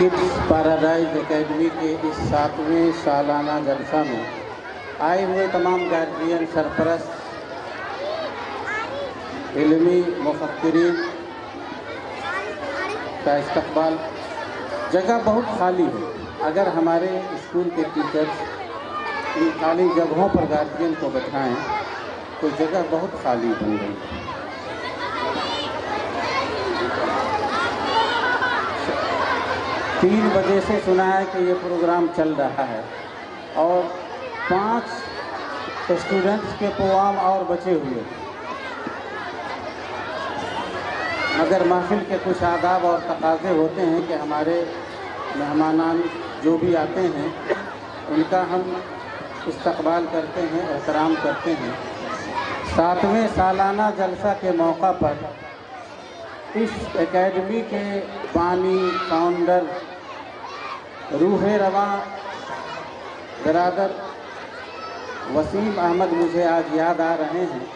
Kids paradise academy के इस 7वें सालाना जलसा में आए हुए तमाम गार्जियन, सरपरस्त, इल्मी मुफक्किरीन का इस्तकबाल। जगह बहुत खाली है। अगर हमारे स्कूल के टीचर्स इन खाली जगहों पर गार्जियन को बैठाएं तो जगह बहुत खाली बन गई है। 3 बजे से सुना है कि ये प्रोग्राम चल रहा है और 5 स्टूडेंट्स के पोआम और बचे हुए, मगर महफिल के कुछ आदाब और तकाज़े होते हैं कि हमारे मेहमानान जो भी आते हैं उनका हम इस्तकबाल करते हैं, एहतराम करते हैं। 7वें सालाना जलसा के मौका पर इस एकेडमी के बानी, फाउंडर, रूहे रवा बिरादर वसीम अहमद मुझे आज याद आ रहे हैं।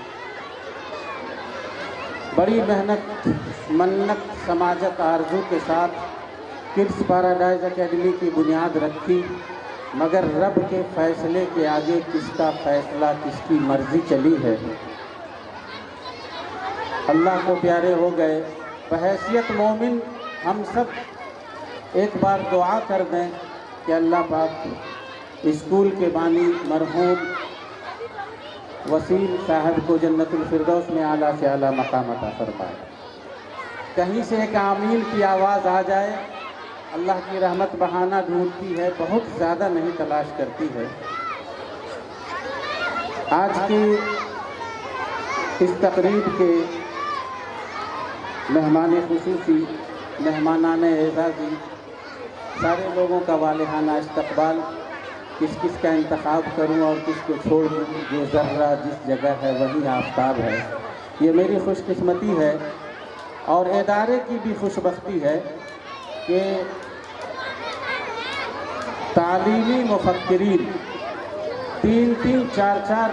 बड़ी मेहनत, मन्नत, समाजत, आरजू के साथ किड्स पैराडाइज एकेडमी की बुनियाद रखी, मगर रब के फ़ैसले के आगे किसका फ़ैसला, किसकी मर्ज़ी चली है। अल्लाह को प्यारे हो गए। बहैसियत मोमिन हम सब एक बार दुआ कर दें कि अल्लाह पाक स्कूल के बानी मरहूम वसीम साहब को जन्नतुल फिरदौस में आला से आला मकाम अता फरमाए। कहीं से एक आमीन की आवाज़ आ जाए। अल्लाह की रहमत बहाना ढूंढती है, बहुत ज़्यादा नहीं तलाश करती है। आज की इस तकरीब के मेहमान खुसूसी, मेहमानाने एज़ाज़ी, सारे लोगों का वालिहाना इस्तकबाल। किस किस का इंतखाब करूं और किसको छोड़ दूं। जो ज़र्रा जिस जगह है वही आफ़ताब है। ये मेरी खुशकिस्मती है और इदारे की भी खुशबख्ती है कि तालीमी मुफक्किरीन 3-3, 4-4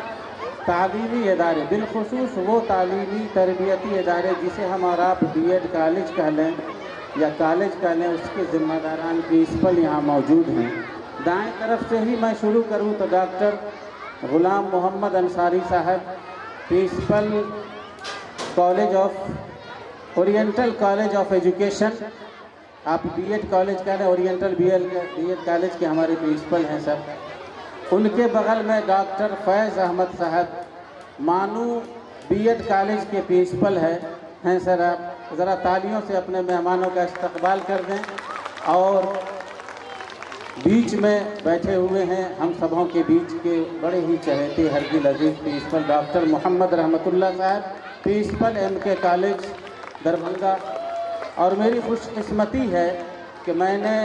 तालीमी इदारे, बिलखुसूस वो तालीमी तरबियती इदारे जिसे हम और आप बीएड कॉलेज कह लें या कॉलेज कह लें, उसके ज़िम्मेदारान प्रिंसिपल यहाँ मौजूद हैं। दाएं तरफ से ही मैं शुरू करूँ तो डॉक्टर ग़ुलाम मोहम्मद अंसारी साहब, principal college of oriental college of education. आप बीएड कॉलेज कह लें, ओरिएंटल बीएड कॉलेज के हमारे प्रिंसिपल हैं सर। उनके बगल में डॉक्टर फैज़ अहमद साहब, मानू बीएड कॉलेज के प्रिंसिपल हैं सर। आप ज़रा तालियों से अपने मेहमानों का इस्तकबाल कर दें। और बीच में बैठे हुए हैं हम सबों के बीच के बड़े ही चहेते हरदिल अजीज़ प्रिंसिपल डॉक्टर मोहम्मद रहमतुल्लाह साहब, प्रिंसिपल एमके कॉलेज दरभंगा। और मेरी खुशकिस्मती है कि मैंने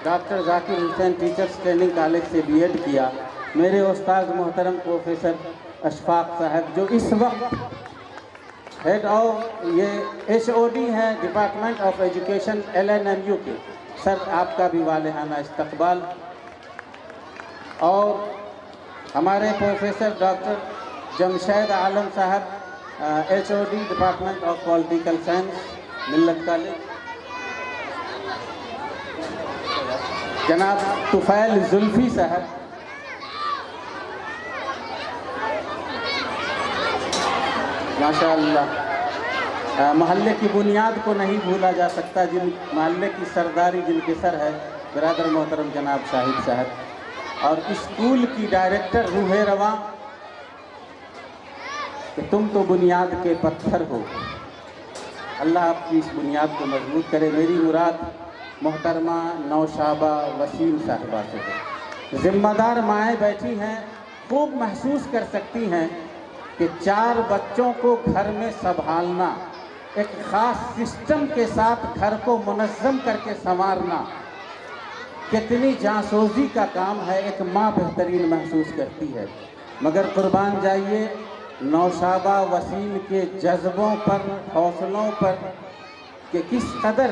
doctor Zakir Hussain teachers training college से बीएड किया। मेरे उस्ताद मोहतरम प्रोफेसर अशफाक साहब जो इस वक्त हेड ऑफ ये HOD हैं डिपार्टमेंट ऑफ एजुकेशन LNMU के, सर आपका भी वालिहाना इस्तकबाल। और हमारे प्रोफेसर डॉक्टर जमशेद आलम साहब HOD department of political science Millat college, जनाब तुफैल जुल्फी साहब, माशाअल्लाह। महल्ले की बुनियाद को नहीं भूला जा सकता, जिन महल्ले की सरदारी जिनके सर है बिरादर मोहतरम जनाब शाहिद साहब। और स्कूल की डायरेक्टर रूहे रवा कि तुम तो बुनियाद के पत्थर हो। अल्लाह आपकी इस बुनियाद को मजबूत करे। मेरी मुराद मोहतरमा नौशाबा वसीम साहिबा से है। ज़िम्मेदार माएँ बैठी हैं, खूब महसूस कर सकती हैं कि 4 बच्चों को घर में संभालना, एक ख़ास सिस्टम के साथ घर को मुनज़्ज़म करके संवारना कितनी जांसोज़ी का काम है। एक माँ बेहतरीन महसूस करती है। मगर कुर्बान जाइए नौशाबा वसीम के जज्बों पर, हौसलों पर कि किस कदर,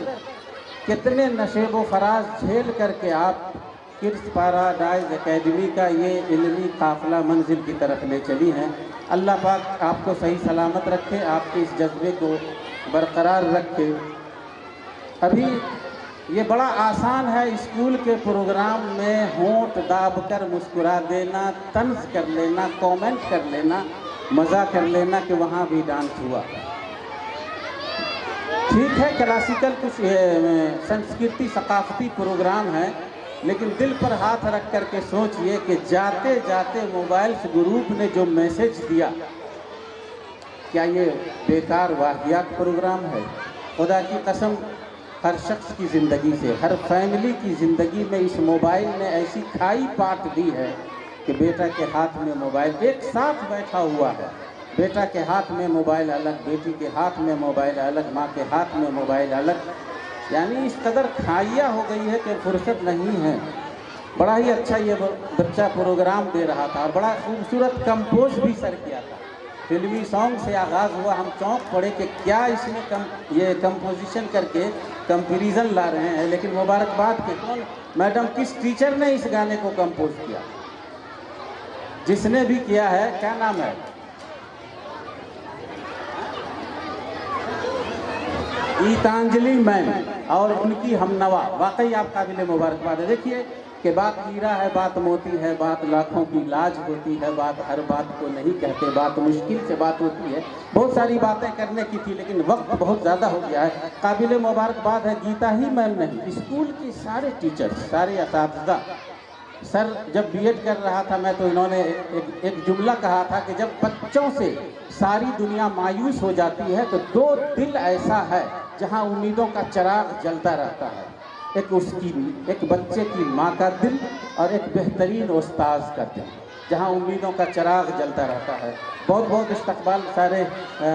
कितने नशेब व फराज झेल करके आप किड्स पैराडाइज एकेडमी का ये इल्मी काफ़िला मंजिल की तरफ ले चली हैं। अल्लाह पाक आपको सही सलामत रखे, आपके इस जज्बे को बरकरार रखे। अभी ये बड़ा आसान है स्कूल के प्रोग्राम में होंठ दाबकर मुस्कुरा देना, तंज कर लेना, कमेंट कर लेना, मज़ा कर लेना कि वहाँ भी डांस हुआ। ठीक है, क्लासिकल कुछ संस्कृति सकाफती प्रोग्राम है, लेकिन दिल पर हाथ रख कर के सोचिए कि जाते जाते मोबाइल्स ग्रुप ने जो मैसेज दिया, क्या ये बेकार वाहियात प्रोग्राम है? खुदा की कसम, हर शख्स की ज़िंदगी से, हर फैमिली की ज़िंदगी में इस मोबाइल ने ऐसी खाई पाट दी है कि बेटा के हाथ में मोबाइल एक साथ बैठा हुआ है। बेटा के हाथ में मोबाइल अलग, बेटी के हाथ में मोबाइल अलग, माँ के हाथ में मोबाइल अलग। यानी इस कदर खाइया हो गई है कि फुर्सत नहीं है। बड़ा ही अच्छा ये बच्चा प्रोग्राम दे रहा था और बड़ा खूबसूरत कंपोज भी सर किया था। फिल्मी सॉन्ग से आगाज़ हुआ, हम चौंक पड़े कि क्या इसमें ये कंपोजिशन करके कंपैरिजन ला रहे हैं। लेकिन मुबारकबाद के कौन मैडम, किस टीचर ने इस गाने को कंपोज किया? जिसने भी किया है, क्या नाम है? गीतांजलि मैम और उनकी हमनवा, वाकई आप काबिल मुबारकबाद है। देखिए कि बात हीरा है, बात मोती है, बात लाखों की लाज होती है, बात हर बात को नहीं कहते, बात मुश्किल से बात होती है। बहुत सारी बातें करने की थी लेकिन वक्त बहुत ज़्यादा हो गया है। काबिल मुबारकबाद है गीता ही मैम नहीं, स्कूल के सारे टीचर्स, सारे असातिज़ा। सर जब बीएड कर रहा था मैं, तो इन्होंने एक जुमला कहा था कि जब बच्चों से सारी दुनिया मायूस हो जाती है तो दो दिल ऐसा है जहां उम्मीदों का चिराग जलता रहता है। एक बच्चे की माँ का दिल और एक बेहतरीन उस्ताद का दिल, जहां उम्मीदों का चिराग जलता रहता है। बहुत बहुत इस्तकबाल सारे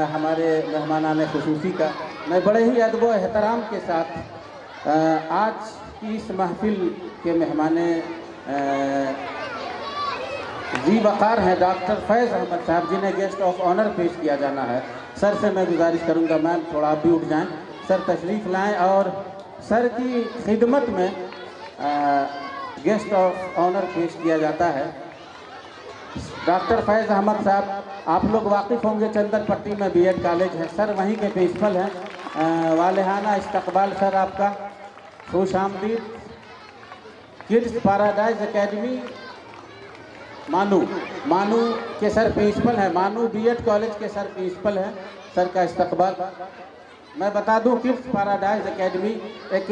हमारे मेहमानाने खुसूसी का। मैं बड़े ही अदब व एहतराम के साथ आज की इस महफिल के मेहमाने जी वक़ार हैं डॉक्टर फैज़ अहमद साहब, जिन्हें गेस्ट ऑफ ऑनर पेश किया जाना है। सर से मैं गुजारिश करूंगा, मैम थोड़ा आप भी उठ जाएं, सर तशरीफ़ लाएं और सर की खिदमत में गेस्ट ऑफ ऑनर पेश किया जाता है। डॉक्टर फैज़ अहमद साहब, आप लोग वाकिफ़ होंगे चंदरपट्टी में बीएड कॉलेज है, सर वहीं के प्रिंसिपल हैं। वालेहाना इस्तकबाल सर आपका, खुश आमदीद। किड्स पैराडाइज एकेडमी मानू के सर प्रिंसिपल हैं, मानू बीएड कॉलेज के सर प्रिंसिपल हैं। सर का इस्तकबाल। मैं बता दूं किड्स पैराडाइज एकेडमी एक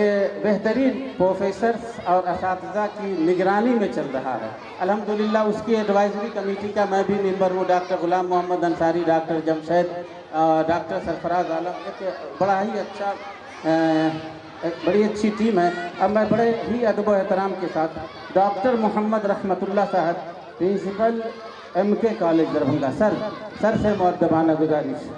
बेहतरीन प्रोफेसर्स और असातिज़ा की निगरानी में चल रहा है। अल्हम्दुलिल्लाह उसकी एडवाइजरी कमेटी का मैं भी मेंबर हूँ। डॉक्टर गुलाम मोहम्मद अंसारी, डॉक्टर जमशेद, डॉक्टर सरफराज आलम, एक बड़ा ही अच्छा एक बड़ी अच्छी टीम है। अब मैं बड़े ही अदब व एहतराम के साथ डॉक्टर मोहम्मद रहमतुल्लाह साहब, principal MK college Darbhanga, sir से मुअद्दबाना गुजारिश।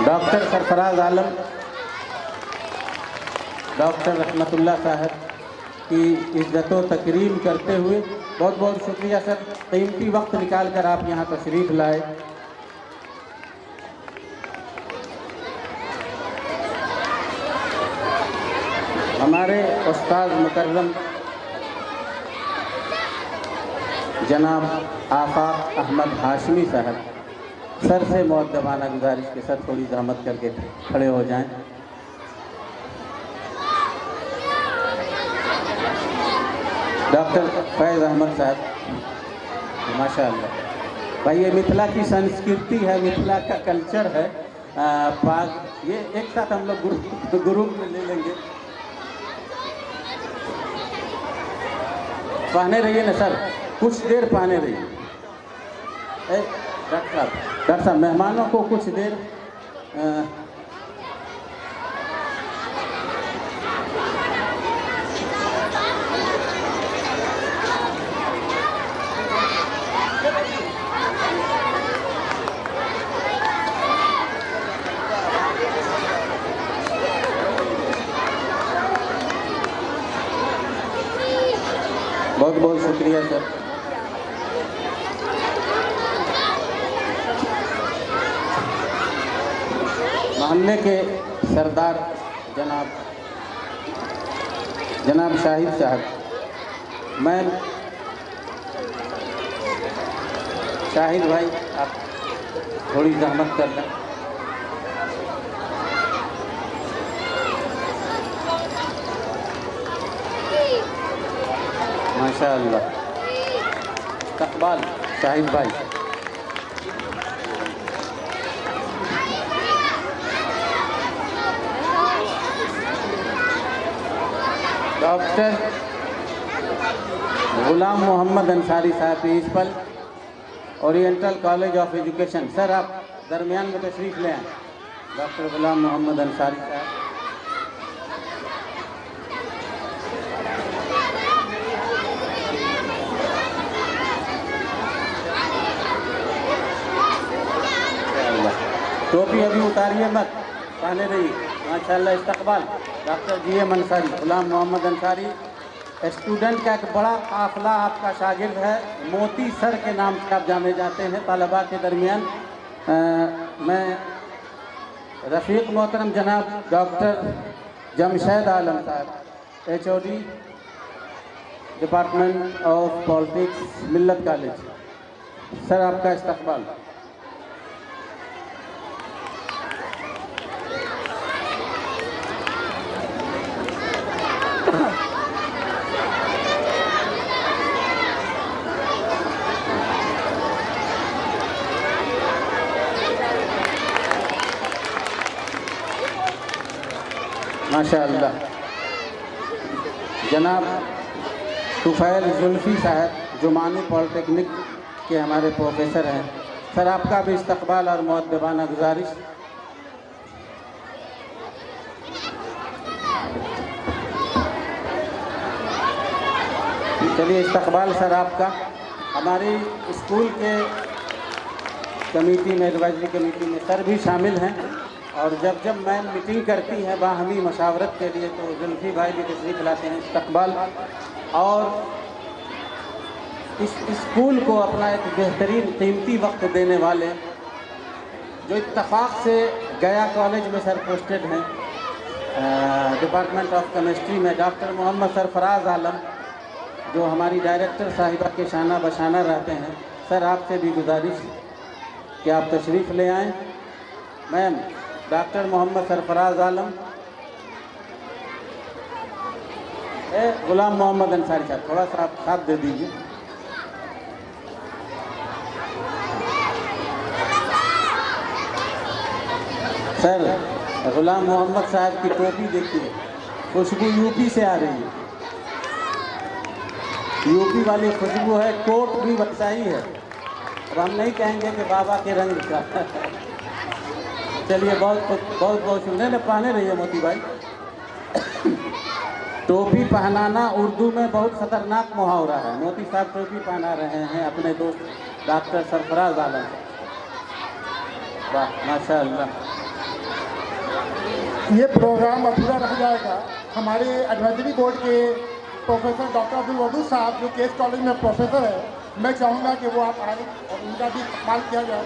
डॉक्टर सरफराज आलम, डॉक्टर रहमतुल्लाह साहब की इज़्ज़त व तकरीम करते हुए बहुत बहुत शुक्रिया सर, कीमती वक्त निकाल कर आप यहाँ तशरीफ़ लाए। हमारे उस्ताद मुकर्रम जनाब आफाक अहमद हाशमी साहब, सर से मुअद्दबाना गुजारिश के सर थोड़ी ज़हमत करके खड़े हो जाएं। डॉक्टर फैज़ अहमद साहब, माशाअल्लाह भाई, ये मिथिला की संस्कृति है, मिथिला का कल्चर है। पाक ये एक साथ हम लोग गुरु में ले लेंगे। पहने रहिए ना सर, कुछ देर पहने रहिए। डॉक्टर साहब मेहमानों को कुछ देर बहुत बहुत शुक्रिया सर। मोहल्ले के सरदार जनाब जनाब शाहिद साहब, मैम शाहिद भाई आप थोड़ी जहमत कर लें। माशाअल्लाह, इस्तकबाल शाहिद भाई। डॉक्टर गुलाम मोहम्मद अंसारी साहब, principal oriental college of education. Sir आप दरमियान में तशरीफ़ ले आएँ। डॉक्टर गुलाम मोहम्मद अंसारी साहब। टोपी अभी उतारिए मत, पहने रहिए। माशाअल्लाह, इस्तकबाल डॉक्टर GM अंसारी, गुलाम मोहम्मद अंसारी। स्टूडेंट का एक बड़ा काफिला आपका शागिर्द है, मोती सर के नाम से आप जाने जाते हैं तलबा के दरमियान। मैं रफ़ीक मोहतरम जनाब डॉक्टर जमशेद आलम साहब, HOD department of politics, Millat college. Sir आपका इस्तकबाल। माशाअल्लाह, जनाब तुफ़ैल जुल्फ़ी साहब, जुमानी पॉलिटेक्निक के हमारे प्रोफेसर हैं। सर आपका भी इस्तकबाल और मुअद्दबाना गुजारिश। चलिए, इस्तकबाल सर आपका। हमारी स्कूल के कमेटी में, एडवाइजरी कमेटी में सर भी शामिल हैं, और जब जब मैम मीटिंग करती हैं बाहमी मशावरत के लिए तो जुल्फ़ी भाई भी तशरीफ़ लाते हैं। इस्तकबाल। और इस स्कूल को अपना एक बेहतरीन कीमती वक्त देने वाले, जो इत्तफाक से गया कॉलेज में सर पोस्टेड हैं, डिपार्टमेंट ऑफ केमिस्ट्री में, डॉक्टर मोहम्मद सरफराज आलम, जो हमारी डायरेक्टर साहिबा के शाना बशाना रहते हैं। सर आपसे भी गुजारिश कि आप तशरीफ़ ले आएँ। मैम डॉक्टर मोहम्मद सरफराज आलम, गुलाम मोहम्मद अंसारी साहब, थोड़ा सा आप साथ दे दीजिए। सर गुलाम मोहम्मद साहब की टोपी देखिए, खुशबू यूपी से आ रही है। यूपी वाली खुशबू है, कोट भी वैसा ही है। अब हम नहीं कहेंगे कि बाबा के रंग का। चलिए, बहुत बहुत बहुत शुक्रिया। पहने रहिए मोती भाई। टोपी पहनाना उर्दू में बहुत ख़तरनाक मुहावरा है। मोती साहब टोपी पहना रहे हैं अपने दोस्त डॉक्टर सरफराज आलम। वाह माशाअल्लाह। ये प्रोग्राम अधूरा रह जाएगा। हमारे एडवाइजरी बोर्ड के प्रोफेसर डॉक्टर अब्दुल वदूद साहब, जो केस कॉलेज में प्रोफेसर है, मैं चाहूँगा कि वो आप आए और उनका भी इस्तेमाल किया जाए।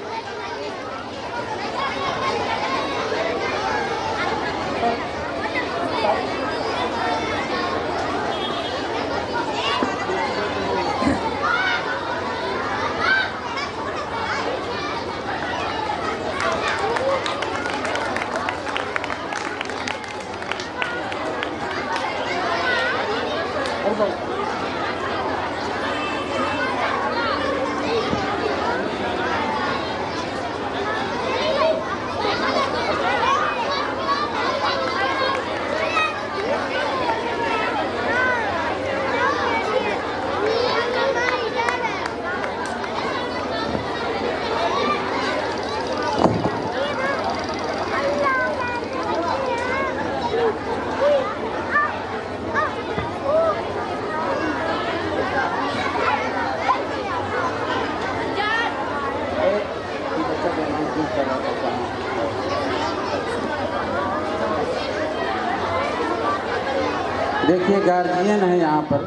देखिए, गार्जियन है यहाँ पर।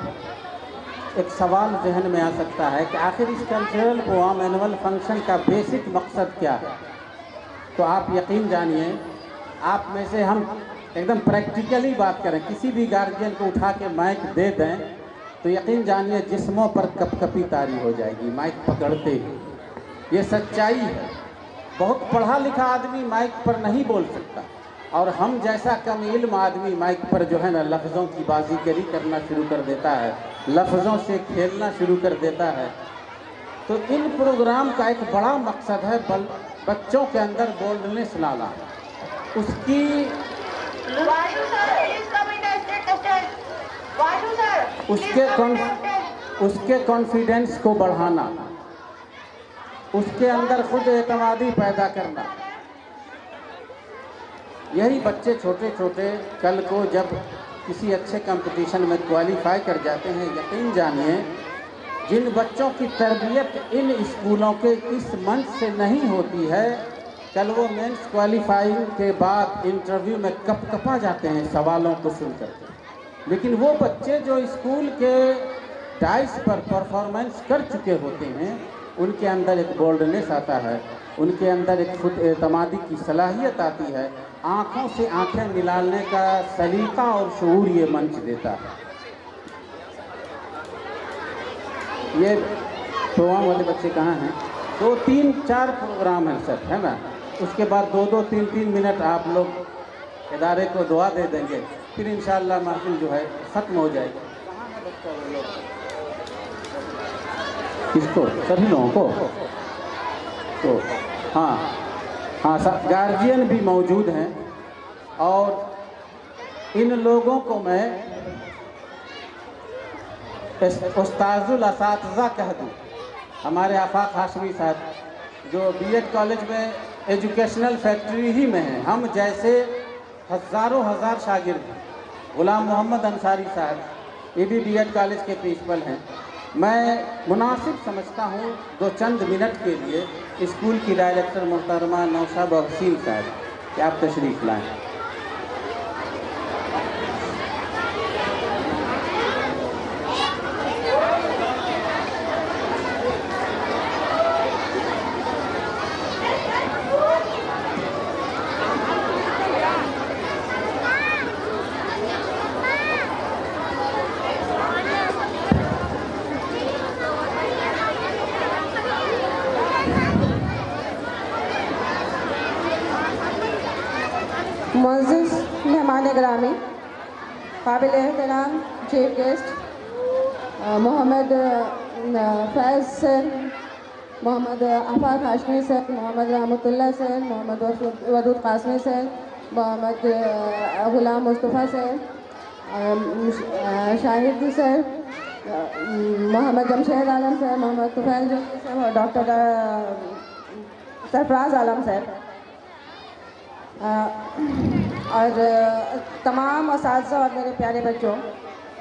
एक सवाल जहन में आ सकता है कि आखिर इस कल्चरल प्रोग्राम एनुअल फंक्शन का बेसिक मकसद क्या है। तो आप यकीन जानिए, आप में से हम एकदम प्रैक्टिकली बात करें, किसी भी गार्जियन को उठा के माइक दे दें तो यकीन जानिए जिस्मों पर कपकपी तारी हो जाएगी माइक पकड़ते ही। ये सच्चाई है। बहुत पढ़ा लिखा आदमी माइक पर नहीं बोल सकता, और हम जैसा कम इल्म आदमी माइक पर जो है ना लफ्ज़ों की बाजीगरी करना शुरू कर देता है, लफ्ज़ों से खेलना शुरू कर देता है। तो इन प्रोग्राम का एक बड़ा मकसद है बच्चों के अंदर बोल्डनेस लाना, उसकी उसके कॉन्फिडेंस को बढ़ाना, उसके अंदर खुद एतमादी पैदा करना। यही बच्चे छोटे छोटे कल को जब किसी अच्छे कंपटीशन में क्वालिफाई कर जाते हैं, यकीन जानिए जिन बच्चों की तरबियत इन स्कूलों के इस मंच से नहीं होती है, कल वो मेंस क्वालिफाइंग के बाद इंटरव्यू में कपकपा जाते हैं सवालों को सुनकर। लेकिन वो बच्चे जो स्कूल के डाइस पर परफॉर्मेंस कर चुके होते हैं, उनके अंदर एक बोल्डनेस आता है, उनके अंदर एक खुद एतमादी की सलाहियत आती है, आँखों से आँखें मिलाने का सलीका और शऊर ये मंच देता है। ये प्रोग्राम वाले बच्चे कहाँ हैं? 2, 3, 4 प्रोग्राम हैं सर, है ना। उसके बाद 2-2, 3-3 मिनट आप लोग इदारे को दुआ दे देंगे, फिर इंशाअल्लाह महफिल जो है ख़त्म हो जाएगी। कहाँ है बच्चा वो लोग? किसको? सभी लोगों को? तो हाँ सब गार्जियन भी मौजूद हैं, और इन लोगों को मैं उस्ताजुल असातिज़ा कह दूँ। हमारे आफाक हाशमी साहब जो बीएड कॉलेज में एजुकेशनल फैक्ट्री ही में हैं, हम जैसे हज़ारों हज़ार शागिर्द हैं। गुलाम मोहम्मद अंसारी साहब ये भी बीएड कॉलेज के प्रिंसिपल हैं। मैं मुनासिब समझता हूँ 2 चंद मिनट के लिए स्कूल की डायरेक्टर मोहतरमा नौशाब हसीन साहब कि आप तशरीफ़ लाएँ। मुअज़्ज़िज़ मेहमान ग्रामी, काबिल एहतराम चीफ गेस्ट मोहम्मद फैज़ सर, मोहम्मद आफाक हाशमी सर, मोहम्मद रहमतुल्लाह सर, मोहम्मद वदूद कासमी सर, मोहम्मद गुलाम मुस्तफ़ा सर, शाहिद सर, मोहम्मद जमशेद आलम सर, मोहम्मद तुफैल जमी सर और डॉक्टर सरफराज आलम सर, और तमाम असातिज़ा और मेरे प्यारे बच्चों,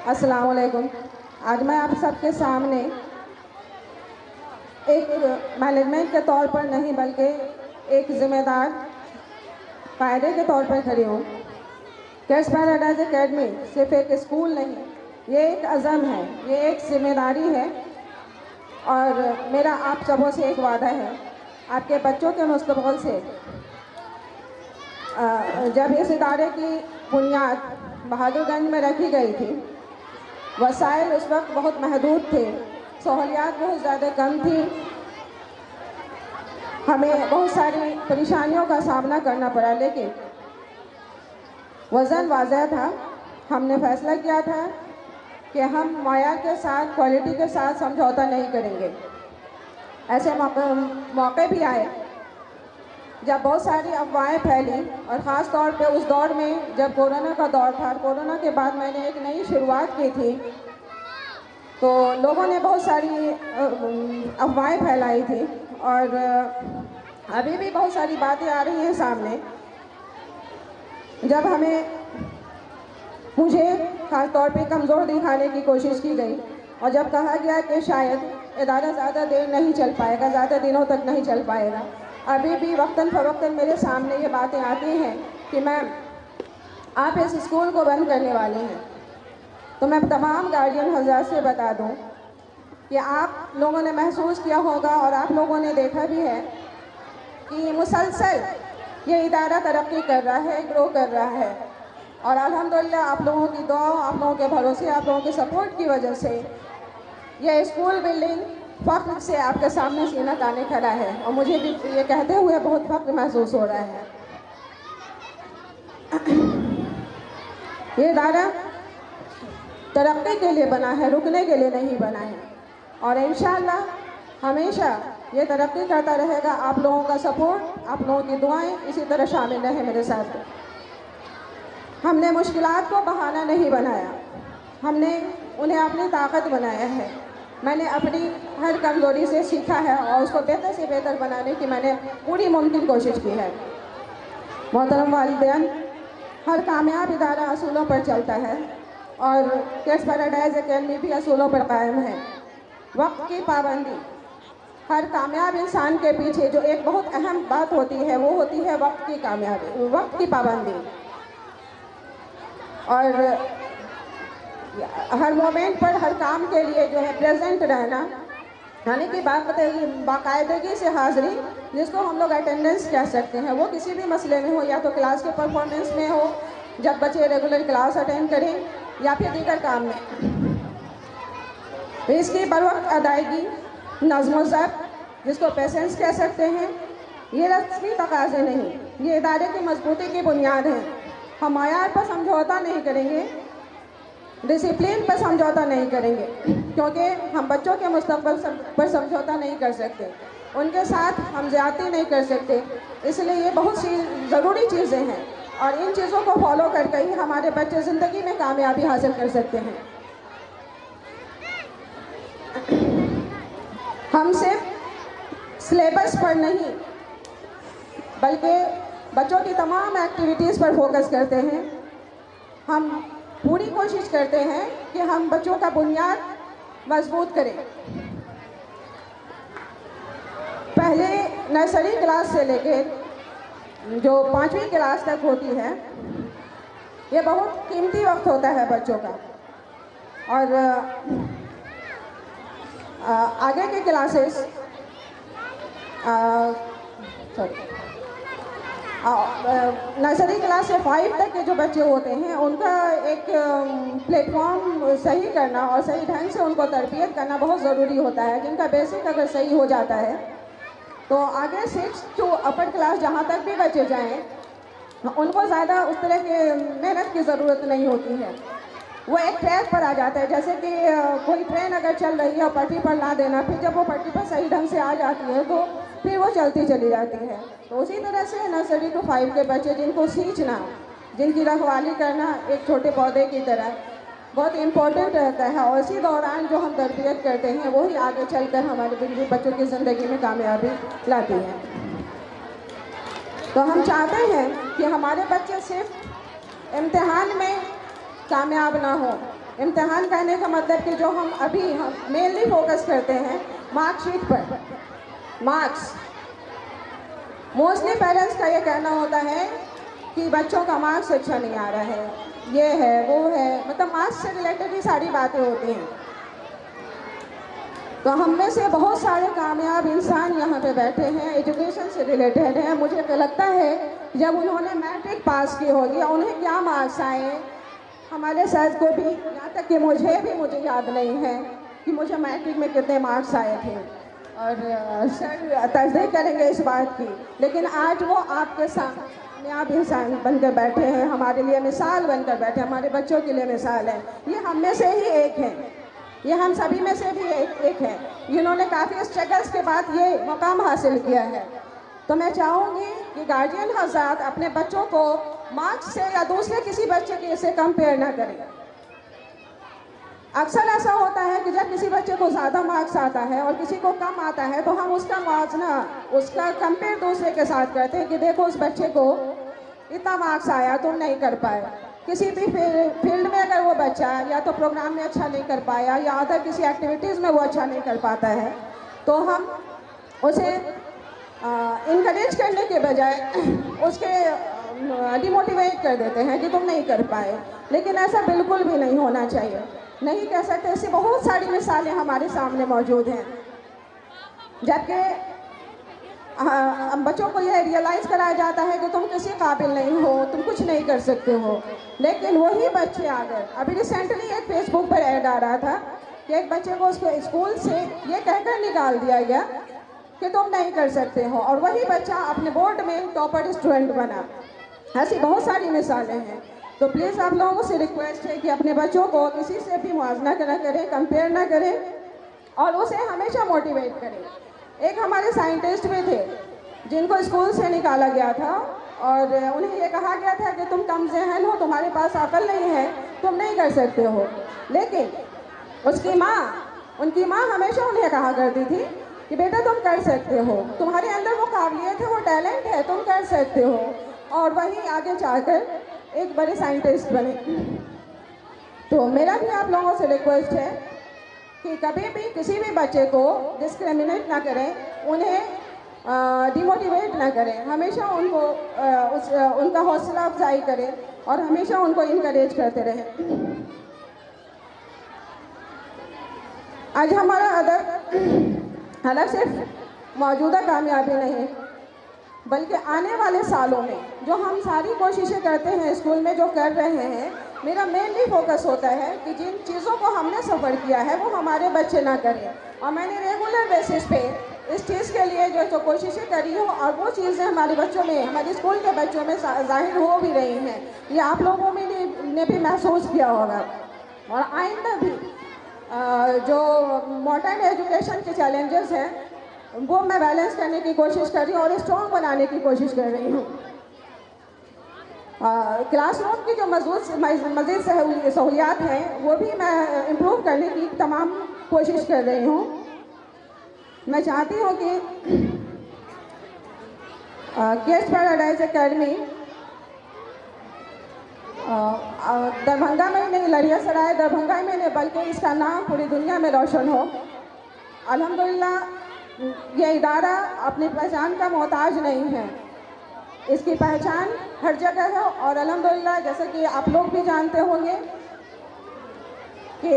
अस्सलाम वालेकुम। आज मैं आप सबके सामने एक मैनेजमेंट के तौर पर नहीं बल्कि एक ज़िम्मेदार कायदे के तौर पर खड़ी हूँ। किड्स पैराडाइज एकेडमी सिर्फ एक स्कूल नहीं, ये एक अज़म है, ये एक ज़िम्मेदारी है, और मेरा आप सबों से एक वादा है, आपके बच्चों के मुस्तक़बिल से। जब इस इदारे की बुनियाद बहादुरगंज में रखी गई थी, वसाइल उस वक्त बहुत महदूद थे, सहूलियात बहुत ज़्यादा कम थी, हमें बहुत सारी परेशानियों का सामना करना पड़ा, लेकिन वज़न वाज़ह था। हमने फ़ैसला किया था कि हम मयार के साथ, क्वालिटी के साथ समझौता नहीं करेंगे। ऐसे मौके भी आए जब बहुत सारी अफवाहें फैली, और ख़ास तौर पे उस दौर में जब कोरोना का दौर था। कोरोना के बाद मैंने एक नई शुरुआत की थी, तो लोगों ने बहुत सारी अफवाहें फैलाई थी, और अभी भी बहुत सारी बातें आ रही हैं सामने। जब मुझे ख़ास तौर पे कमज़ोर दिखाने की कोशिश की गई, और जब कहा गया कि शायद इदारा ज़्यादा देर नहीं चल पाएगा, ज़्यादा दिनों तक नहीं चल पाएगा, अभी भी वक्तन फ़वक्तन मेरे सामने ये बातें आती हैं कि मैम आप इस स्कूल को बंद करने वाले हैं। तो मैं तमाम गार्जियन हज़रात से बता दूं कि आप लोगों ने महसूस किया होगा और आप लोगों ने देखा भी है कि मुसलसल ये इदारा तरक्की कर रहा है, ग्रो कर रहा है। और अल्हम्दुलिल्लाह आप लोगों की दुआ, आप लोगों के भरोसे, आप लोगों के सपोर्ट की वजह से ये स्कूल बिल्डिंग फ़ख्र से आपके सामने सीना ताने खड़ा है और मुझे भी ये कहते हुए बहुत फ़ख्र महसूस हो रहा है। ये इदारा तरक्की के लिए बना है, रुकने के लिए नहीं बना है और इंशाअल्लाह हमेशा ये तरक्की करता रहेगा। आप लोगों का सपोर्ट, आप लोगों की दुआएं इसी तरह शामिल रहे मेरे साथ। हमने मुश्किलात को बहाना नहीं बनाया, हमने उन्हें अपनी ताकत बनाया है। मैंने अपनी हर कमज़ोरी से सीखा है और उसको बेहतर से बेहतर बनाने की मैंने पूरी मुमकिन कोशिश की है। मोहतरम वालिदैन, हर कामयाब इदारा असूलों पर चलता है और किड्स पैराडाइज एकेडमी भी असूलों पर कायम है। वक्त की पाबंदी, हर कामयाब इंसान के पीछे जो एक बहुत अहम बात होती है वो होती है वक्त की कामयाबी, वक्त की पाबंदी। और हर मोमेंट पर हर काम के लिए जो है प्रेजेंट रहना, यानी कि बाकायदगी से हाज़िरी, जिसको हम लोग अटेंडेंस कह सकते हैं, वो किसी भी मसले में हो, या तो क्लास के परफॉर्मेंस में हो जब बच्चे रेगुलर क्लास अटेंड करें, या फिर दीगर काम में। तो इसकी बरवक्त अदायगी, नज़्म ज़ब्त, जिसको पेशेंस कह सकते हैं, ये रस्मी तकाज़े नहीं, ये इदारे की मजबूती की बुनियाद है। हम मायार पर समझौता नहीं करेंगे, डिसिप्लिन पर समझौता नहीं करेंगे, क्योंकि हम बच्चों के मुस्तक़बिल पर समझौता नहीं कर सकते, उनके साथ हम ज़्यादती नहीं कर सकते। इसलिए ये बहुत सी ज़रूरी चीज़ें हैं और इन चीज़ों को फॉलो करके ही हमारे बच्चे ज़िंदगी में कामयाबी हासिल कर सकते हैं। हम सिर्फ सिलेबस पर नहीं बल्कि बच्चों की तमाम एक्टिविटीज़ पर फोकस करते हैं। हम पूरी कोशिश करते हैं कि हम बच्चों का बुनियाद मजबूत करें। पहले नर्सरी क्लास से लेकर जो 5वीं क्लास तक होती है, ये बहुत कीमती वक्त होता है बच्चों का, और आगे के क्लासेस नर्सरी क्लास से 5 तक के जो बच्चे होते हैं उनका एक प्लेटफॉर्म सही करना और सही ढंग से उनको तरबियत करना बहुत ज़रूरी होता है। जिनका बेसिक अगर सही हो जाता है तो आगे 6 टू अपर क्लास जहाँ तक भी बच्चे जाएं, उनको ज़्यादा उस तरह के मेहनत की ज़रूरत नहीं होती है। वो एक ट्रैक पर आ जाता है, जैसे कि कोई ट्रेन अगर चल रही है और पटरी पर ला देना, फिर जब वो पटरी पर सही ढंग से आ जाती है तो फिर वो चलती चली जाती है। तो उसी तरह से नर्सरी टू 5 के बच्चे, जिनको सींचना, जिनकी रखवाली करना एक छोटे पौधे की तरह बहुत इम्पोर्टेंट रहता है, और इसी दौरान जो हम तरबियत करते हैं वही आगे चलकर हमारे बच्चों की ज़िंदगी में कामयाबी लाती है। तो हम चाहते हैं कि हमारे बच्चे सिर्फ इम्तिहान में कामयाब ना हो। इम्तिहान कहने का मतलब कि जो हम मेनली फोकस करते हैं मार्कशीट पर, मार्क्स। मोस्टली पेरेंट्स का ये कहना होता है कि बच्चों का मार्क्स अच्छा नहीं आ रहा है, ये है वो है, मतलब मार्क्स से रिलेटेड ही सारी बातें होती हैं। तो हम में से बहुत सारे कामयाब इंसान यहाँ पे बैठे हैं, एजुकेशन से रिलेटेड हैं। मुझे तो लगता है जब उन्होंने मैट्रिक पास की होगी, उन्हें क्या मार्क्स आए, हमारे सर को भी, यहाँ तक कि मुझे याद नहीं है कि मुझे मैट्रिक में कितने मार्क्स आए थे, और सर तस्दीक करेंगे इस बात की। लेकिन आज वो आपके साथ कामयाब इंसान बनकर बैठे हैं, हमारे लिए मिसाल बनकर बैठे, हमारे बच्चों के लिए मिसाल है। ये हम में से ही एक है, ये हम सभी में से भी एक है, जिन्होंने काफ़ी स्ट्रगल्स के बाद ये मुकाम हासिल किया है। तो मैं चाहूँगी कि गार्जियन हज़रात अपने बच्चों को मार्क्स से या दूसरे किसी बच्चे के से कंपेयर ना करें। अक्सर ऐसा होता है कि जब किसी बच्चे को ज़्यादा मार्क्स आता है और किसी को कम आता है तो हम उसका मुआवजना, उसका कंपेयर दूसरे के साथ करते हैं कि देखो उस बच्चे को इतना मार्क्स आया, तुम नहीं कर पाए। किसी भी फील्ड में अगर वो बच्चा या तो प्रोग्राम में अच्छा नहीं कर पाया या अदर किसी एक्टिविटीज़ में वो अच्छा नहीं कर पाता है, तो हम उसे इनकरेज करने के बजाय उसके डिमोटिवेट कर देते हैं कि तुम नहीं कर पाए। लेकिन ऐसा बिल्कुल भी नहीं होना चाहिए, नहीं कह सकते। ऐसी बहुत सारी मिसालें हमारे सामने मौजूद हैं। जबकि बच्चों को यह रियलाइज़ कराया जाता है कि तुम किसी काबिल नहीं हो, तुम कुछ नहीं कर सकते हो। लेकिन वही बच्चे अगर अभी रिसेंटली एक फेसबुक पर ऐड आ रहा था कि एक बच्चे को उसके स्कूल से ये कहकर निकाल दिया गया कि तुम नहीं कर सकते हो, और वही बच्चा अपने बोर्ड में टॉपर स्टूडेंट बना। ऐसी बहुत सारी मिसालें हैं। तो प्लीज़ आप लोगों से रिक्वेस्ट है कि अपने बच्चों को किसी से भी मुआवजा ना करें, कंपेयर ना करें, और उसे हमेशा मोटिवेट करें। एक हमारे साइंटिस्ट भी थे जिनको स्कूल से निकाला गया था और उन्हें ये कहा गया था कि तुम कम ज़हन हो, तुम्हारे पास अकल नहीं है, तुम नहीं कर सकते हो। लेकिन उनकी माँ हमेशा उन्हें कहा करती थी कि बेटा तुम कर सकते हो, तुम्हारे अंदर वो काबिलियत है, वो टैलेंट है, तुम कर सकते हो। और वही आगे जाकर एक बड़े साइंटिस्ट बने। तो मेरा भी आप लोगों से रिक्वेस्ट है कि कभी भी किसी भी बच्चे को डिस्क्रिमिनेट ना करें, उन्हें डिमोटिवेट ना करें, हमेशा उनको उनका हौसला अफजाई करें और हमेशा उनको इनकरेज करते रहें। आज हमारा हालांकि सिर्फ मौजूदा कामयाबी नहीं बल्कि आने वाले सालों में जो हम सारी कोशिशें करते हैं स्कूल में जो कर रहे हैं, मेरा मेनली फोकस होता है कि जिन चीज़ों को हमने सफ़र किया है वो हमारे बच्चे ना करें। और मैंने रेगुलर बेसिस पे इस चीज़ के लिए जो कोशिशें करी हो और वो चीज़ें हमारे बच्चों में, हमारे स्कूल के बच्चों में ज़ाहिर हो भी रही हैं। ये आप लोगों में ने भी महसूस किया होगा। और आइंदा भी जो मॉडर्न एजुकेशन के चैलेंजेस हैं वो मैं बैलेंस करने की कोशिश कर रही हूँ और स्ट्रॉन्ग बनाने की कोशिश कर रही हूँ। क्लासरूम की जो मज़ीद सहूलियात हैं वो भी मैं इम्प्रूव करने की तमाम कोशिश कर रही हूँ। मैं चाहती हूँ कि केस पैराडाइज एकेडमी दरभंगा में नहीं, लड़ियासराय दरभंगा में नहीं, बल्कि इसका नाम पूरी दुनिया में रोशन हो। अल्हम्दुलिल्लाह ये इदारा अपनी पहचान का मोहताज नहीं है, इसकी पहचान हर जगह है। और अल्हम्दुलिल्लाह जैसे कि आप लोग भी जानते होंगे कि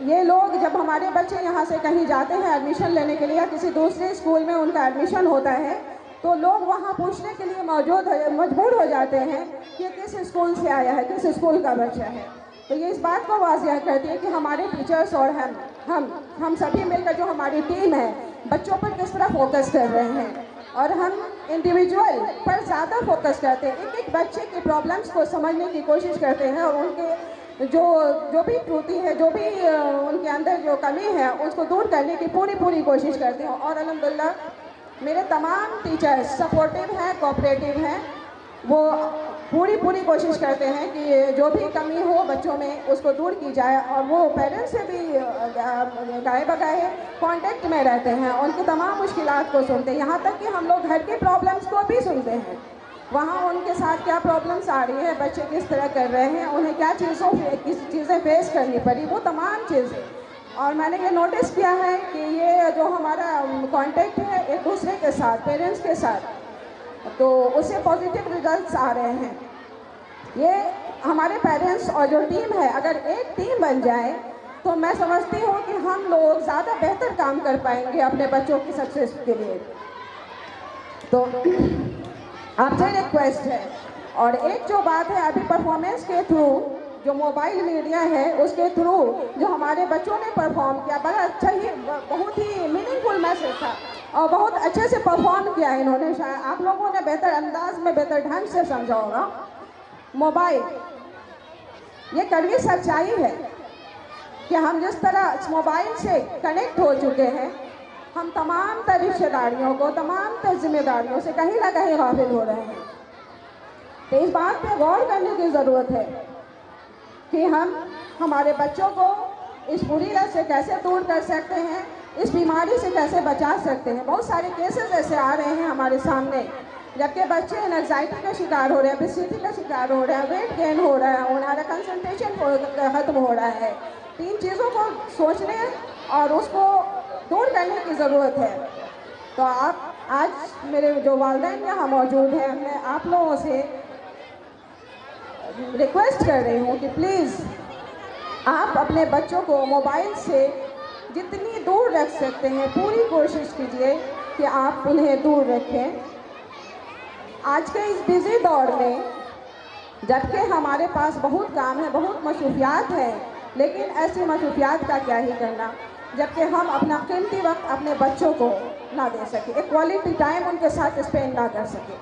ये लोग जब हमारे बच्चे यहाँ से कहीं जाते हैं एडमिशन लेने के लिए या किसी दूसरे स्कूल में उनका एडमिशन होता है तो लोग वहाँ पूछने के लिए मजबूर हो जाते हैं कि किस स्कूल से आया है, किस स्कूल का बच्चा है। तो ये इस बात को वाज़ेह करती है कि हमारे टीचर्स और हम सभी मिलकर जो हमारी टीम है बच्चों पर किस तरह फोकस कर रहे हैं और हम इंडिविजुअल पर ज़्यादा फोकस करते हैं। एक बच्चे की प्रॉब्लम्स को समझने की कोशिश करते हैं और उनके जो भी त्रुटि है, जो भी उनके अंदर जो कमी है उसको दूर करने की पूरी कोशिश करते हैं। और अल्हम्दुलिल्लाह मेरे तमाम टीचर्स सपोर्टिव हैं, कोऑपरेटिव हैं, वो पूरी कोशिश करते हैं कि जो भी कमी हो बच्चों में उसको दूर की जाए। और वो पेरेंट्स से भी गाए बगाए कांटेक्ट में रहते हैं, उनकी तमाम मुश्किलात को सुनते हैं, यहाँ तक कि हम लोग घर की प्रॉब्लम्स को भी सुनते हैं। वहाँ उनके साथ क्या प्रॉब्लम्स आ रही है, बच्चे किस तरह कर रहे हैं, उन्हें क्या चीज़ें फेस करनी पड़ी, वो तमाम चीज़ें। और मैंने ये नोटिस किया है कि ये जो हमारा कांटेक्ट है एक दूसरे के साथ, पेरेंट्स के साथ, तो उससे पॉजिटिव रिजल्ट्स आ रहे हैं। ये हमारे पेरेंट्स और जो टीम है, अगर एक टीम बन जाए तो मैं समझती हूँ कि हम लोग ज़्यादा बेहतर काम कर पाएंगे अपने बच्चों की सक्सेस के लिए। तो आपसे रिक्वेस्ट है। और एक जो बात है, अभी परफॉर्मेंस के थ्रू जो मोबाइल मीडिया है उसके थ्रू जो हमारे बच्चों ने परफॉर्म किया, बड़ा अच्छा ही, बहुत ही मीनिंगफुल मैसेज था और बहुत अच्छे से परफॉर्म किया है इन्होंने। शायद आप लोगों ने बेहतर अंदाज में, बेहतर ढंग से समझा होगा। मोबाइल ये कड़वी सच्चाई है कि हम जिस तरह इस मोबाइल से कनेक्ट हो चुके हैं, हम तमाम रिश्तेदारियों को, तमाम जिम्मेदारियों से कहीं ना कहीं गाफिल हो रहे हैं। तो इस बात पे गौर करने की ज़रूरत है कि हम हमारे बच्चों को इस बुरी लत से कैसे दूर कर सकते हैं, इस बीमारी से कैसे बचा सकते हैं। बहुत सारे केसेस ऐसे आ रहे हैं हमारे सामने जबकि बच्चे एंजाइटी का शिकार हो रहे हैं, एब्सेसिटी का शिकार हो रहे हैं, वेट गेन हो रहा है, उनका कंसंट्रेशन खत्म हो रहा है। 3 चीज़ों को सोचने और उसको दूर करने की ज़रूरत है। तो आप आज मेरे जो वालिदैन यहाँ मौजूद हैं, मैं आप लोगों से रिक्वेस्ट कर रही हूँ कि प्लीज़ आप अपने बच्चों को मोबाइल से जितनी दूर रख सकते हैं पूरी कोशिश कीजिए कि आप उन्हें दूर रखें। आज के इस बिज़ी दौर में जबकि हमारे पास बहुत काम है, बहुत मसरूफियात है, लेकिन ऐसी मसरूफियात का क्या ही करना जबकि हम अपना कीमती वक्त अपने बच्चों को ना दे सके, एक क्वालिटी टाइम उनके साथ स्पेंड ना कर सके।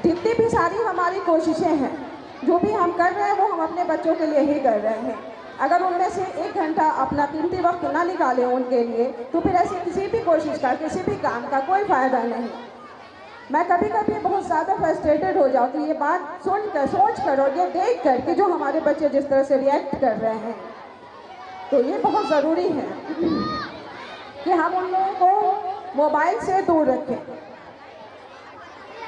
जितनी भी सारी हमारी कोशिशें हैं, जो भी हम कर रहे हैं वो हम अपने बच्चों के लिए ही कर रहे हैं। अगर उनमें से 1 घंटा अपना कीमती वक्त ना निकालें उनके लिए तो फिर ऐसी किसी भी कोशिश का, किसी भी काम का कोई फ़ायदा नहीं। मैं कभी कभी बहुत ज़्यादा फ्रस्ट्रेटेड हो जाती हूँ ये बात सुनकर, सोच कर और ये देख कर कि जो हमारे बच्चे जिस तरह से रिएक्ट कर रहे हैं। तो ये बहुत ज़रूरी है कि हम उन लोगों को मोबाइल से दूर रखें।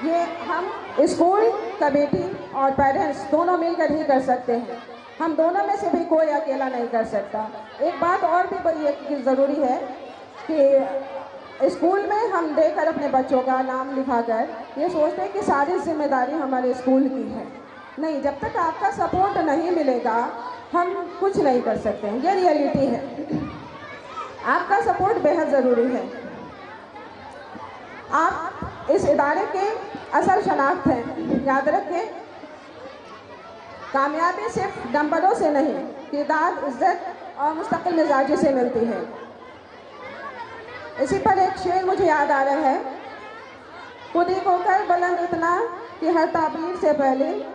ये हम स्कूल कमेटी और पेरेंट्स दोनों मिलकर ही कर सकते हैं। हम दोनों में से भी कोई अकेला नहीं कर सकता। एक बात और भी बड़ी ज़रूरी है कि स्कूल में हम देकर अपने बच्चों का नाम लिखाकर ये सोचते हैं कि सारी जिम्मेदारी हमारे स्कूल की है। नहीं, जब तक आपका सपोर्ट नहीं मिलेगा हम कुछ नहीं कर सकते हैं। ये रियलिटी है। आपका सपोर्ट बेहद ज़रूरी है। आप इस इदारे के असल शनाख्त हैं। याद रखें, कामयाबी सिर्फ नंबरों से नहीं, किरदार, इज्जत और मुस्तकिल मिजाजी से मिलती है। इसी पर एक शेर मुझे याद आ रहा है, खुदी को कर बुलंद इतना कि हर ताबीर से पहले,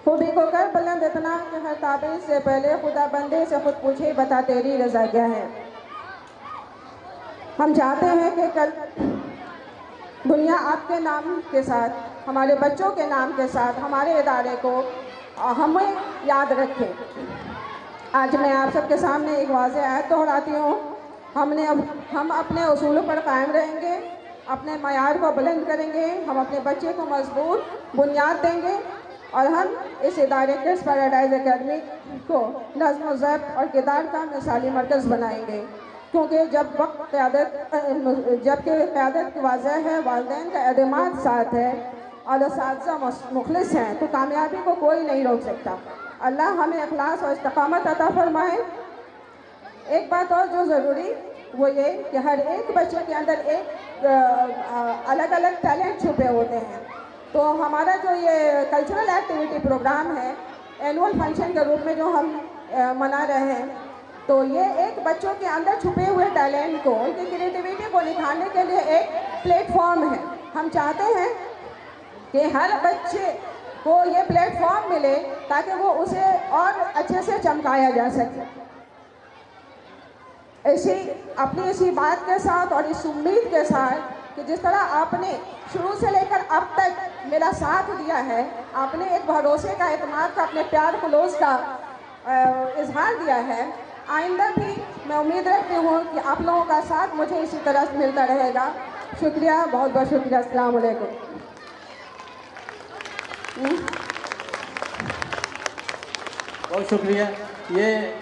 खुदी को कर बुलंद इतना कि हर ताबीर से पहले खुदा बंदे से खुद पूछे बता तेरी रज़ा क्या है। हम चाहते हैं कि कल दुनिया आपके नाम के साथ, हमारे बच्चों के नाम के साथ हमारे इदारे को हमें याद रखें। आज मैं आप सबके सामने एक वाज़ेह आयत दोहराती हूँ। हम अपने उसूलों पर कायम रहेंगे, अपने मयार को बुलंद करेंगे, हम अपने बच्चे को मजबूत बुनियाद देंगे और हम इस इदारे किड्स पैराडाइज एकेडमी को नज़्म व ज़ब्त और किरदार का मिसाली मरकज़ बनाएंगे। क्योंकि जबकि क़यादत की वाज़ह है, वालिदैन का एतमाद साथ है और असातिज़ा मुखलिस हैं, तो कामयाबी को कोई नहीं रोक सकता। अल्लाह हमें इखलास और इस्तिक़ामत अता फरमाए। एक बात और जो ज़रूरी वो ये कि हर एक बच्चे के अंदर एक अलग अलग टैलेंट छुपे होते हैं। तो हमारा जो ये कल्चरल एक्टिविटी प्रोग्राम है, एनुअल फंक्शन के रूप में जो हम मना रहे हैं, तो ये एक बच्चों के अंदर छुपे हुए टैलेंट को, उनकी क्रिएटिविटी को निखारने के लिए एक प्लेटफॉर्म है। हम चाहते हैं कि हर बच्चे को ये प्लेटफॉर्म मिले ताकि वो उसे और अच्छे से चमकाया जा सके। इसी बात के साथ और इस उम्मीद के साथ कि जिस तरह आपने शुरू से लेकर अब तक मेरा साथ दिया है, आपने एक भरोसे का, एतमाद का, अपने प्यार खलूस का इजहार दिया है, आइंदा भी मैं उम्मीद रखती हूँ कि आप लोगों का साथ मुझे इसी तरह मिलता रहेगा। शुक्रिया, बहुत बहुत शुक्रिया। अस्सलाम वालेकुम। बहुत शुक्रिया। ये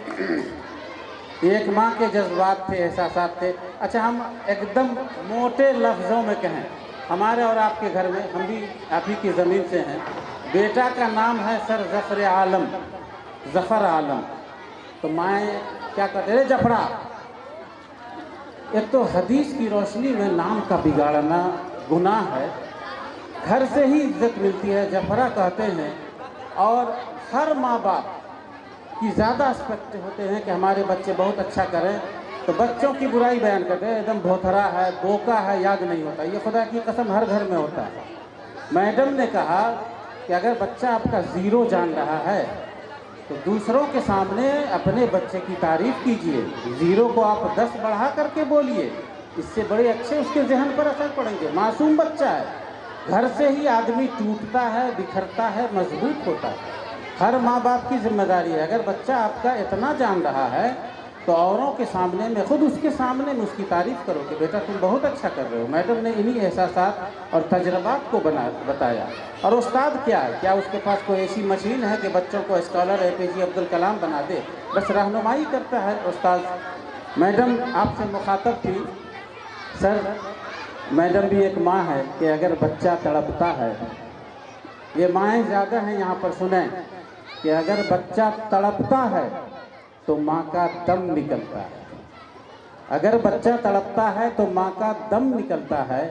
एक माँ के जज्बात थे, एहसासात थे। अच्छा, हम एकदम मोटे लफ्ज़ों में कहें, हमारे और आपके घर में, हम भी आप ही की ज़मीन से हैं, बेटा का नाम है सर ज़फ़र आलम, ज़फ़र आलम। तो माएँ क्या कहते हैं, जफरा। एक तो हदीस की रोशनी में नाम का बिगाड़ना गुनाह है। घर से ही इज्जत मिलती है, जफरा कहते हैं। और हर माँ बाप की ज़्यादा एस्पेक्ट होते हैं कि हमारे बच्चे बहुत अच्छा करें, तो बच्चों की बुराई बयान करते हैं, एकदम भोथरा है, बोका है, याद नहीं होता। ये खुदा की कसम हर घर में होता है। मैडम ने कहा कि अगर बच्चा आपका ज़ीरो जान रहा है तो दूसरों के सामने अपने बच्चे की तारीफ़ कीजिए। ज़ीरो को आप 10 बढ़ा करके बोलिए, इससे बड़े अच्छे उसके जहन पर असर पड़ेंगे। मासूम बच्चा है, घर से ही आदमी टूटता है, बिखरता है, मजबूत होता है। हर माँ बाप की जिम्मेदारी है, अगर बच्चा आपका इतना जान रहा है तो औरों के सामने में, खुद उसके सामने में उसकी तारीफ़ करो कि बेटा तुम बहुत अच्छा कर रहे हो। मैडम ने इन्हीं एहसासात और तजर्बात को बताया। और उस्ताद क्या है, क्या उसके पास कोई ऐसी मशीन है कि बच्चों को स्कॉलर APJ अब्दुल कलाम बना दे? बस रहनुमाई करता है उस्ताद। मैडम आपसे मुखातब थी, सर मैडम भी एक माँ है कि अगर बच्चा तड़पता है, ये माएँ ज़्यादा हैं यहाँ पर, सुनें कि अगर बच्चा तड़पता है तो माँ का दम निकलता है। अगर बच्चा तड़पता है तो माँ का दम निकलता है,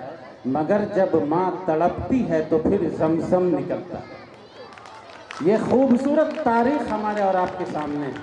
मगर जब माँ तड़पती है तो फिर जमजम निकलता है। ये खूबसूरत तारीख हमारे और आपके सामने है।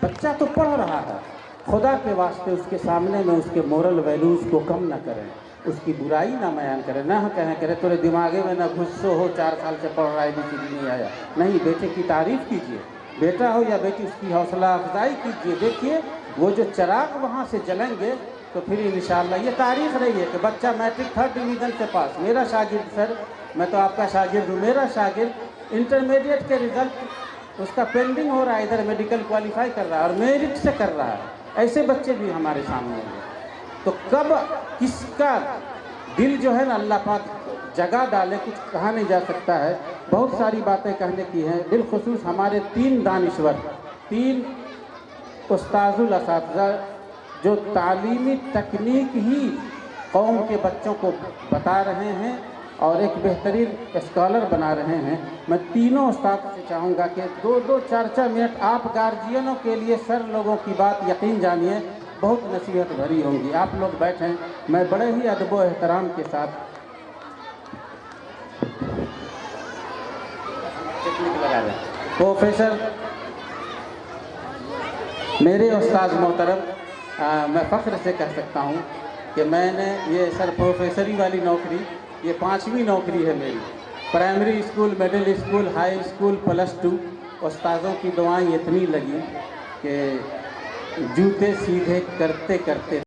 बच्चा तो पढ़ रहा है, खुदा के वास्ते उसके सामने में उसके मोरल वैल्यूज़ को कम ना करें, उसकी बुराई ना बयान करें, ना कहें करे तेरे दिमागे में ना गुस्सो हो, 4 साल से पढ़ रहा है ABCD नहीं आया। नहीं, बेटे की तारीफ़ कीजिए, बेटा हो या बेटी, उसकी हौसला अफजाई कीजिए। देखिए वो जो चिराग वहाँ से जलेंगे तो फिर इंशाअल्लाह ये तारीख रही है कि बच्चा मैट्रिक 3rd डिवीज़न से पास। मेरा शागिर्द सर, मैं तो आपका शागिर्द हूँ, मेरा शागिर्द इंटरमीडिएट के रिज़ल्ट उसका पेंडिंग हो रहा है, इधर मेडिकल क्वालिफाई कर रहा है और मेरिट से कर रहा है। ऐसे बच्चे भी हमारे सामने हैं। तो कब किसका दिल जो है ना अल्लाह पाक जगा डाले, कुछ कहा नहीं जा सकता है। बहुत सारी बातें कहने की हैं, बिलखुसूस हमारे 3 दानिश्वर, 3 उस्ताजुल असातिज़ा जो तालीमी तकनीक ही कौम के बच्चों को बता रहे हैं और एक बेहतरीन स्कॉलर बना रहे हैं। मैं तीनों उस्ताद से चाहूँगा कि 2-2, 4-4 मिनट आप गार्जियनों के लिए सर लोगों की बात यकीन जानिए बहुत नसीहत भरी होंगी। आप लोग बैठें, मैं बड़े ही अदब व एहतराम के साथ टेक्निक लगा रहे हैं। प्रोफेसर मेरे उस्ताद मोहतरम, मैं फ़ख्र से कह सकता हूँ कि मैंने ये सर प्रोफेसरी वाली नौकरी, ये 5वीं नौकरी है मेरी। Primary school, middle school, high school, +2 उस्तादों की दुआएं इतनी लगी कि जूते सीधे करते करते